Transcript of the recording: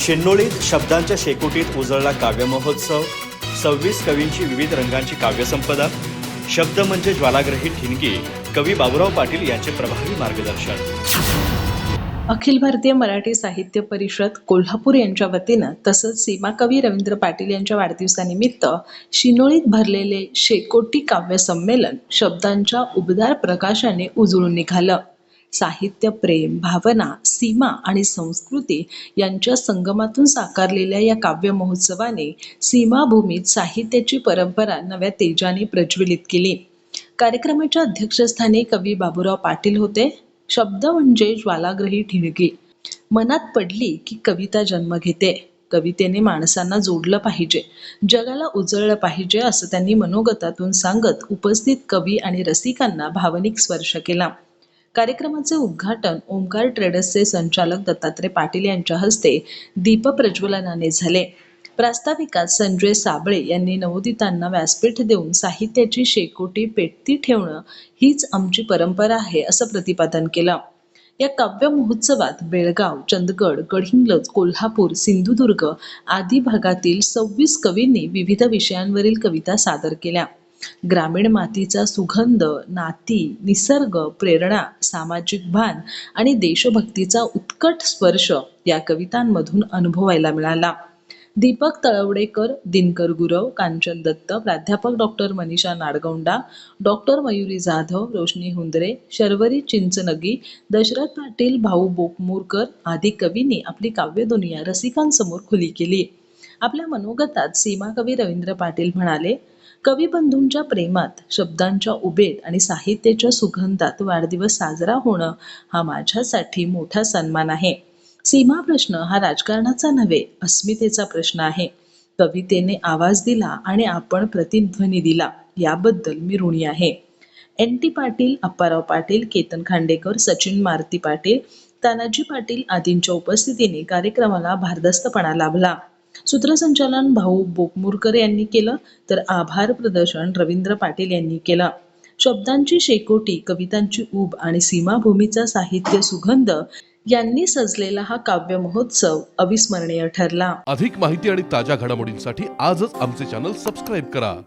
शिन्नोळीत शब्दांच्या शेकोटीत उजळला काव्य महोत्सव. 26 कवींची विविध रंगांची काव्यसंपदा. शब्द म्हणजे ज्वालाग्रही ठिणगी. कवी बाबूराव पाटील यांचे प्रभावी मार्गदर्शन. अखिल भारतीय मराठी साहित्य परिषद कोल्हापूर यांच्या वतीनं तसंच सीमाकवी रवींद्र पाटील यांच्या वाढदिवसानिमित्त शिनोळीत भरलेले शेकोटी काव्य संमेलन शब्दांच्या उबदार प्रकाशाने उजळून निघालं. साहित्य प्रेम, भावना, सीमा आणि संस्कृती यांच्या संगमातून साकारलेल्या या काव्य महोत्सवाने सीमाभूमीत साहित्याची परंपरा नव्या तेजाने प्रज्वलित केली. कार्यक्रमाच्या अध्यक्षस्थानी कवी बाबूराव पाटील होते. शब्द म्हणजे ज्वालाग्रही ठिणगी. मनात पडली की कविता जन्म घेते. कवितेने माणसांना जोडलं पाहिजे, जगाला उजळलं पाहिजे असं त्यांनी मनोगतातून सांगत उपस्थित कवी आणि रसिकांना भावनिक स्पर्श केला. कार्यक्रमाचे उद्घाटन ओंकार ट्रेडर्सचे संचालक दत्तात्रय पाटील यांच्या हस्ते दीपप्रज्वलनाने झाले. प्रास्ताविकात संजय साबळे यांनी नवोदितांना व्यासपीठ देऊन साहित्याची शेकोटी पेटती ठेवणं हीच आमची परंपरा आहे असं प्रतिपादन केलं. या काव्य महोत्सवात बेळगाव, चंदगड, गडहिंग्लज, कोल्हापूर, सिंधुदुर्ग आदी भागातील 26 कवींनी विविध विषयांवरील कविता सादर केल्या. ग्रामीण मातीचा सुगंध, नाती, निसर्ग, प्रेरणा, सामाजिक भान आणि देशभक्तीचा उत्कट स्पर्श या कवितांमधून अनुभवायला मिळाला. दीपक तळवडेकर, दिनकर गुरव, कांचन दत्त, प्राध्यापक डॉक्टर मनीषा नाडगौंडा, डॉक्टर मयुरी जाधव, रोशनी हुंदरे, शर्वरी चिंचनगी, दशरथ पाटील, भाऊ बोकमूरकर आदी कवींनी आपली काव्यदुनिया रसिकांसमोर खुली केली. आपल्या मनोगतात सीमाकवी रवींद्र पाटील म्हणाले, कविबंधूंच्या प्रेमात, शब्दांच्या उबेत आणि साहित्याच्या सुगंधात वाढदिवस साजरा होणं हा माझ्यासाठी मोठा सन्मान आहे. सीमा प्रश्न हा राजकारणाचा नव्हे, अस्मितेचा प्रश्न आहे. कवितेने आवाज दिला आणि आपण प्रतिध्वनी दिला, याबद्दल मी ऋणी आहे. NT पाटील, अप्पाराव पाटील, केतन खांडेकर, सचिन मारुती पाटील, तानाजी पाटील आदींच्या उपस्थितीने कार्यक्रमाला भारदस्तपणा लाभला. सूत्रसंचालन भाऊ बोकमूरकर यांनी केलं, तर आभार प्रदर्शन रवींद्र पाटील यांनी केलं. शब्दांची शेकोटी, कवितांची ऊब आणि सीमाभूमीचा साहित्य सुगंध यांनी सजलेला हा काव्य महोत्सव अविस्मरणीय ठरला. अधिक माहिती आणि ताज्या घडामोडींसाठी आजच आमचे चॅनल सबस्क्राईब करा.